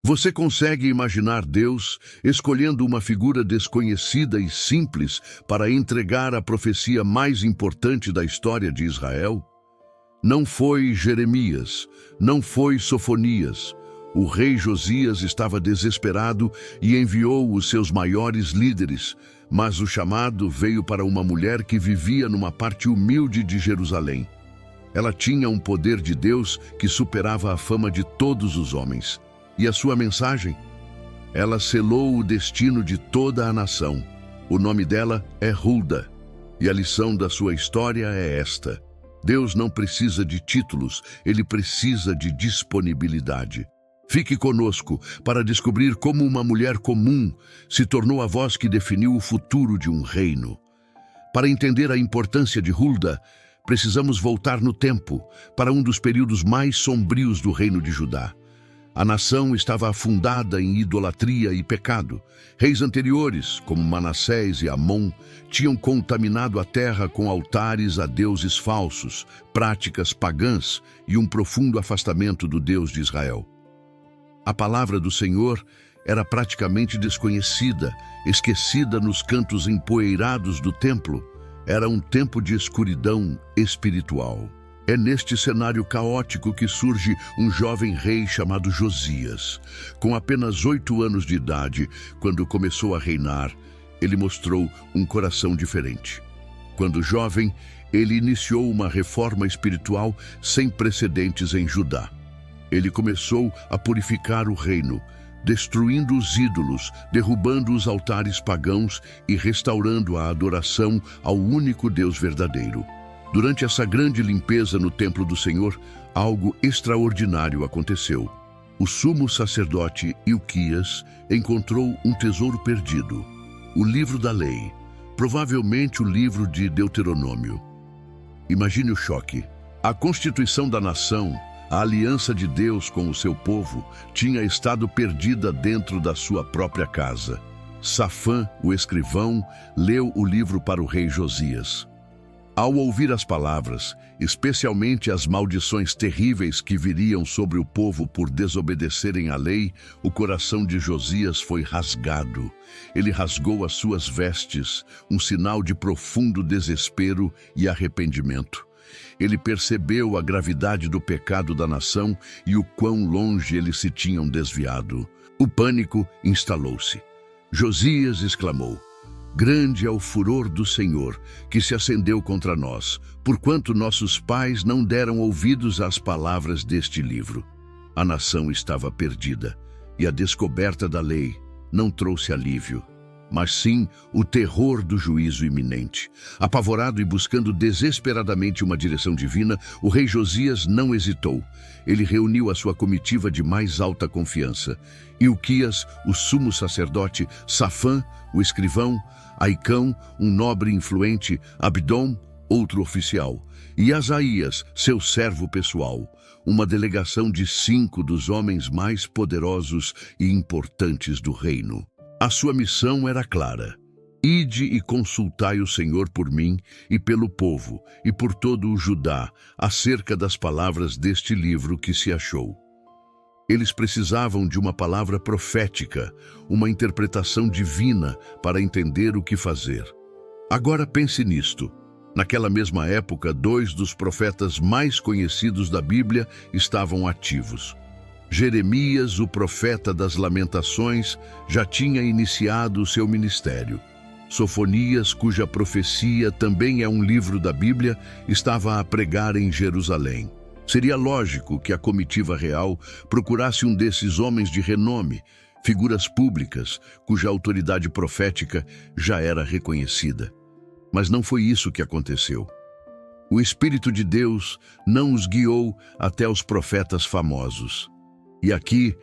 Você consegue imaginar Deus escolhendo uma figura desconhecida e simples para entregar a profecia mais importante da história de Israel? Não foi Jeremias, não foi Sofonias. O rei Josias estava desesperado e enviou os seus maiores líderes, mas o chamado veio para uma mulher que vivia numa parte humilde de Jerusalém. Ela tinha um poder de Deus que superava a fama de todos os homens. E a sua mensagem? Ela selou o destino de toda a nação. O nome dela é Hulda. E a lição da sua história é esta: Deus não precisa de títulos, Ele precisa de disponibilidade. Fique conosco para descobrir como uma mulher comum se tornou a voz que definiu o futuro de um reino. Para entender a importância de Hulda, precisamos voltar no tempo, para um dos períodos mais sombrios do reino de Judá. A nação estava afundada em idolatria e pecado. Reis anteriores, como Manassés e Amon, tinham contaminado a terra com altares a deuses falsos, práticas pagãs e um profundo afastamento do Deus de Israel. A palavra do Senhor era praticamente desconhecida, esquecida nos cantos empoeirados do templo. Era um tempo de escuridão espiritual. É neste cenário caótico que surge um jovem rei chamado Josias. Com apenas 8 anos de idade, quando começou a reinar, ele mostrou um coração diferente. Quando jovem, ele iniciou uma reforma espiritual sem precedentes em Judá. Ele começou a purificar o reino, destruindo os ídolos, derrubando os altares pagãos e restaurando a adoração ao único Deus verdadeiro. Durante essa grande limpeza no templo do Senhor, algo extraordinário aconteceu. O sumo sacerdote Hilquias encontrou um tesouro perdido, o livro da lei, provavelmente o livro de Deuteronômio. Imagine o choque. A constituição da nação, a aliança de Deus com o seu povo, tinha estado perdida dentro da sua própria casa. Safã, o escrivão, leu o livro para o rei Josias. Ao ouvir as palavras, especialmente as maldições terríveis que viriam sobre o povo por desobedecerem à lei, o coração de Josias foi rasgado. Ele rasgou as suas vestes, um sinal de profundo desespero e arrependimento. Ele percebeu a gravidade do pecado da nação e o quão longe eles se tinham desviado. O pânico instalou-se. Josias exclamou: "Grande é o furor do Senhor, que se acendeu contra nós, porquanto nossos pais não deram ouvidos às palavras deste livro." A nação estava perdida, e a descoberta da lei não trouxe alívio, mas sim o terror do juízo iminente. Apavorado e buscando desesperadamente uma direção divina, o rei Josias não hesitou. Ele reuniu a sua comitiva de mais alta confiança: Hilquias, o sumo sacerdote; Safã, o escrivão; Aicão, um nobre influente; Abdom, outro oficial; e Asaías, seu servo pessoal. Uma delegação de 5 dos homens mais poderosos e importantes do reino. A sua missão era clara: ide e consultai o Senhor por mim e pelo povo e por todo o Judá acerca das palavras deste livro que se achou. Eles precisavam de uma palavra profética, uma interpretação divina para entender o que fazer. Agora pense nisto. Naquela mesma época, 2 dos profetas mais conhecidos da Bíblia estavam ativos. Jeremias, o profeta das Lamentações, já tinha iniciado o seu ministério. Sofonias, cuja profecia também é um livro da Bíblia, estava a pregar em Jerusalém. Seria lógico que a comitiva real procurasse um desses homens de renome, figuras públicas, cuja autoridade profética já era reconhecida. Mas não foi isso que aconteceu. O Espírito de Deus não os guiou até os profetas famosos. E aqui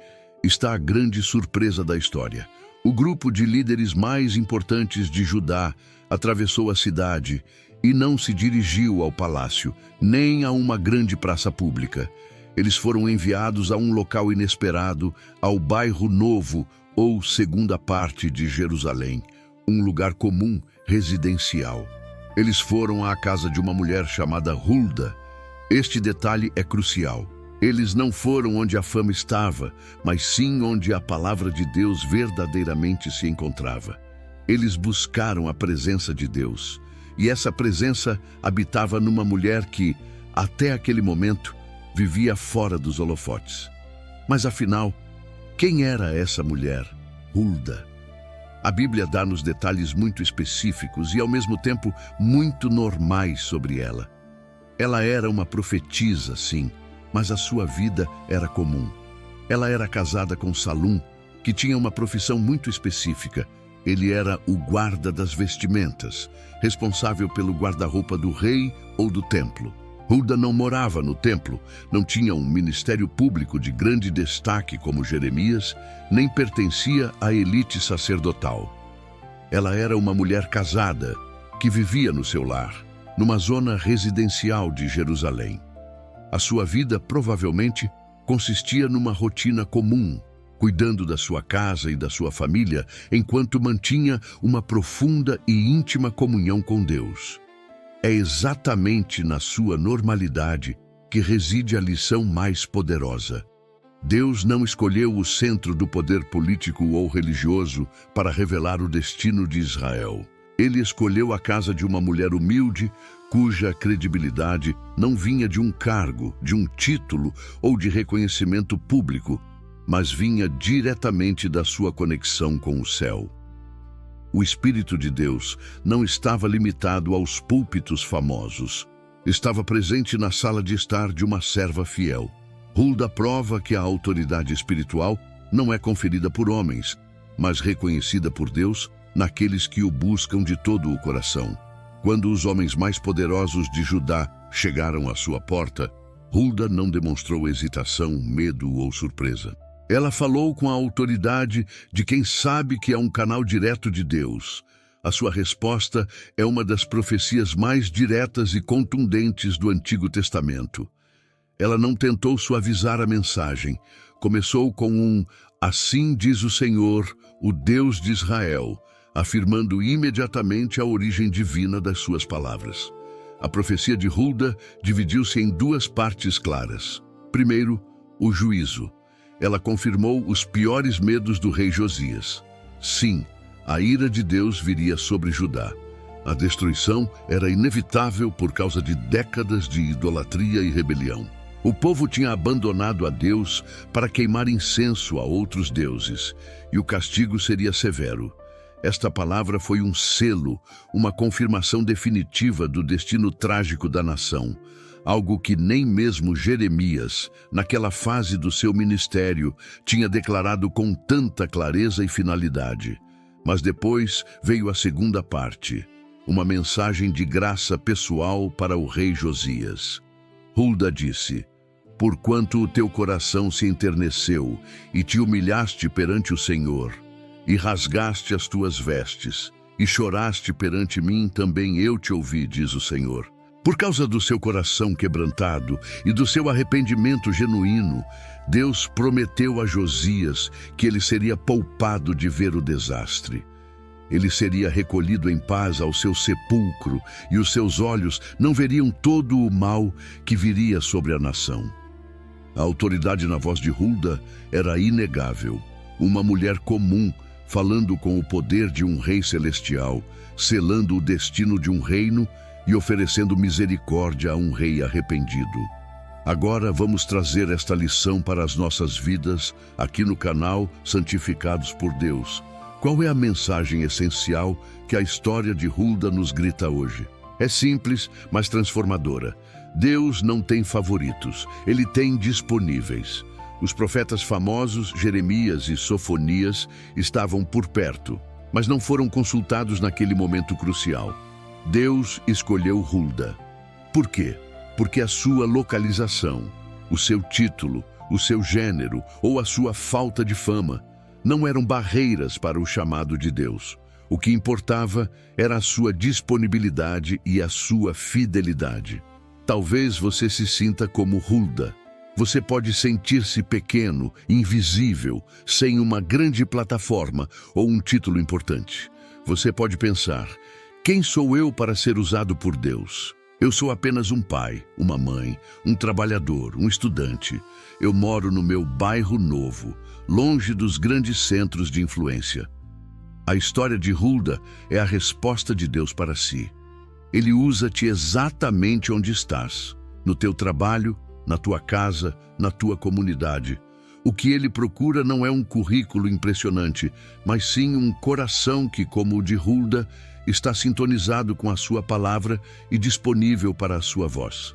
está a grande surpresa da história. O grupo de líderes mais importantes de Judá atravessou a cidade e não se dirigiu ao palácio, nem a uma grande praça pública. Eles foram enviados a um local inesperado, ao bairro Novo, ou segunda parte de Jerusalém, um lugar comum, residencial. Eles foram à casa de uma mulher chamada Hulda. Este detalhe é crucial. Eles não foram onde a fama estava, mas sim onde a palavra de Deus verdadeiramente se encontrava. Eles buscaram a presença de Deus, e essa presença habitava numa mulher que, até aquele momento, vivia fora dos holofotes. Mas afinal, quem era essa mulher, Hulda? A Bíblia dá-nos detalhes muito específicos e, ao mesmo tempo, muito normais sobre ela. Ela era uma profetisa, sim, mas a sua vida era comum. Ela era casada com Salum, que tinha uma profissão muito específica. Ele era o guarda das vestimentas, responsável pelo guarda-roupa do rei ou do templo. Hulda não morava no templo, não tinha um ministério público de grande destaque como Jeremias, nem pertencia à elite sacerdotal. Ela era uma mulher casada, que vivia no seu lar, numa zona residencial de Jerusalém. A sua vida provavelmente consistia numa rotina comum, cuidando da sua casa e da sua família, enquanto mantinha uma profunda e íntima comunhão com Deus. É exatamente na sua normalidade que reside a lição mais poderosa. Deus não escolheu o centro do poder político ou religioso para revelar o destino de Israel. Ele escolheu a casa de uma mulher humilde, cuja credibilidade não vinha de um cargo, de um título ou de reconhecimento público, mas vinha diretamente da sua conexão com o céu. O Espírito de Deus não estava limitado aos púlpitos famosos. Estava presente na sala de estar de uma serva fiel. Hulda prova que a autoridade espiritual não é conferida por homens, mas reconhecida por Deus naqueles que o buscam de todo o coração. Quando os homens mais poderosos de Judá chegaram à sua porta, Hulda não demonstrou hesitação, medo ou surpresa. Ela falou com a autoridade de quem sabe que é um canal direto de Deus. A sua resposta é uma das profecias mais diretas e contundentes do Antigo Testamento. Ela não tentou suavizar a mensagem. Começou com um "Assim diz o Senhor, o Deus de Israel", afirmando imediatamente a origem divina das suas palavras. A profecia de Hulda dividiu-se em duas partes claras. Primeiro, o juízo. Ela confirmou os piores medos do rei Josias. Sim, a ira de Deus viria sobre Judá. A destruição era inevitável por causa de décadas de idolatria e rebelião. O povo tinha abandonado a Deus para queimar incenso a outros deuses, e o castigo seria severo. Esta palavra foi um selo, uma confirmação definitiva do destino trágico da nação. Algo que nem mesmo Jeremias, naquela fase do seu ministério, tinha declarado com tanta clareza e finalidade. Mas depois veio a segunda parte, uma mensagem de graça pessoal para o rei Josias. Hulda disse: "Porquanto o teu coração se enterneceu e te humilhaste perante o Senhor, e rasgaste as tuas vestes, e choraste perante mim, também eu te ouvi, diz o Senhor. Por causa do seu coração quebrantado e do seu arrependimento genuíno, Deus prometeu a Josias que ele seria poupado de ver o desastre. Ele seria recolhido em paz ao seu sepulcro e os seus olhos não veriam todo o mal que viria sobre a nação." A autoridade na voz de Hulda era inegável. Uma mulher comum, falando com o poder de um rei celestial, selando o destino de um reino e oferecendo misericórdia a um rei arrependido. Agora vamos trazer esta lição para as nossas vidas, aqui no canal Santificados por Deus. Qual é a mensagem essencial que a história de Hulda nos grita hoje? É simples, mas transformadora. Deus não tem favoritos, Ele tem disponíveis. Os profetas famosos, Jeremias e Sofonias, estavam por perto, mas não foram consultados naquele momento crucial. Deus escolheu Hulda. Por quê? Porque a sua localização, o seu título, o seu gênero ou a sua falta de fama não eram barreiras para o chamado de Deus. O que importava era a sua disponibilidade e a sua fidelidade. Talvez você se sinta como Hulda. Você pode sentir-se pequeno, invisível, sem uma grande plataforma ou um título importante. Você pode pensar: quem sou eu para ser usado por Deus? Eu sou apenas um pai, uma mãe, um trabalhador, um estudante. Eu moro no meu bairro novo, longe dos grandes centros de influência. A história de Hulda é a resposta de Deus para si. Ele usa-te exatamente onde estás, no teu trabalho, na tua casa, na tua comunidade. O que ele procura não é um currículo impressionante, mas sim um coração que, como o de Hulda, está sintonizado com a sua palavra e disponível para a sua voz.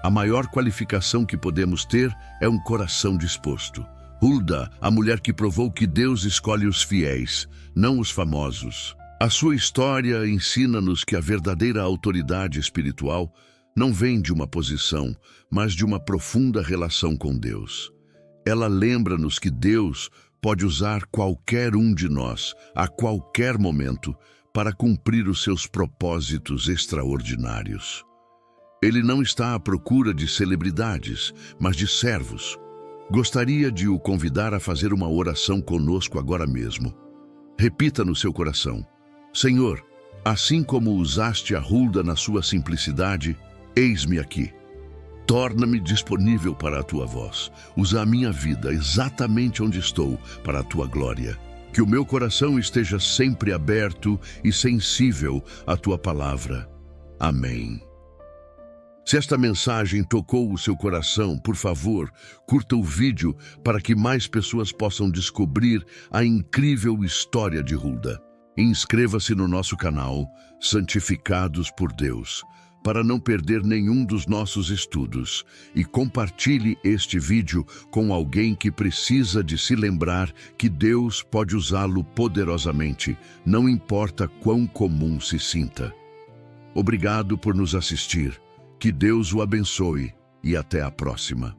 A maior qualificação que podemos ter é um coração disposto. Hulda, a mulher que provou que Deus escolhe os fiéis, não os famosos. A sua história ensina-nos que a verdadeira autoridade espiritual não vem de uma posição, mas de uma profunda relação com Deus. Ela lembra-nos que Deus pode usar qualquer um de nós, a qualquer momento, para cumprir os seus propósitos extraordinários. Ele não está à procura de celebridades, mas de servos. Gostaria de o convidar a fazer uma oração conosco agora mesmo. Repita no seu coração: Senhor, assim como usaste a Hulda na sua simplicidade, eis-me aqui. Torna-me disponível para a tua voz. Usa a minha vida exatamente onde estou para a tua glória. Que o meu coração esteja sempre aberto e sensível à tua palavra. Amém. Se esta mensagem tocou o seu coração, por favor, curta o vídeo para que mais pessoas possam descobrir a incrível história de Hulda. Inscreva-se no nosso canal Santificados por Deus, para não perder nenhum dos nossos estudos, e compartilhe este vídeo com alguém que precisa de se lembrar que Deus pode usá-lo poderosamente, não importa quão comum se sinta. Obrigado por nos assistir. Que Deus o abençoe e até a próxima.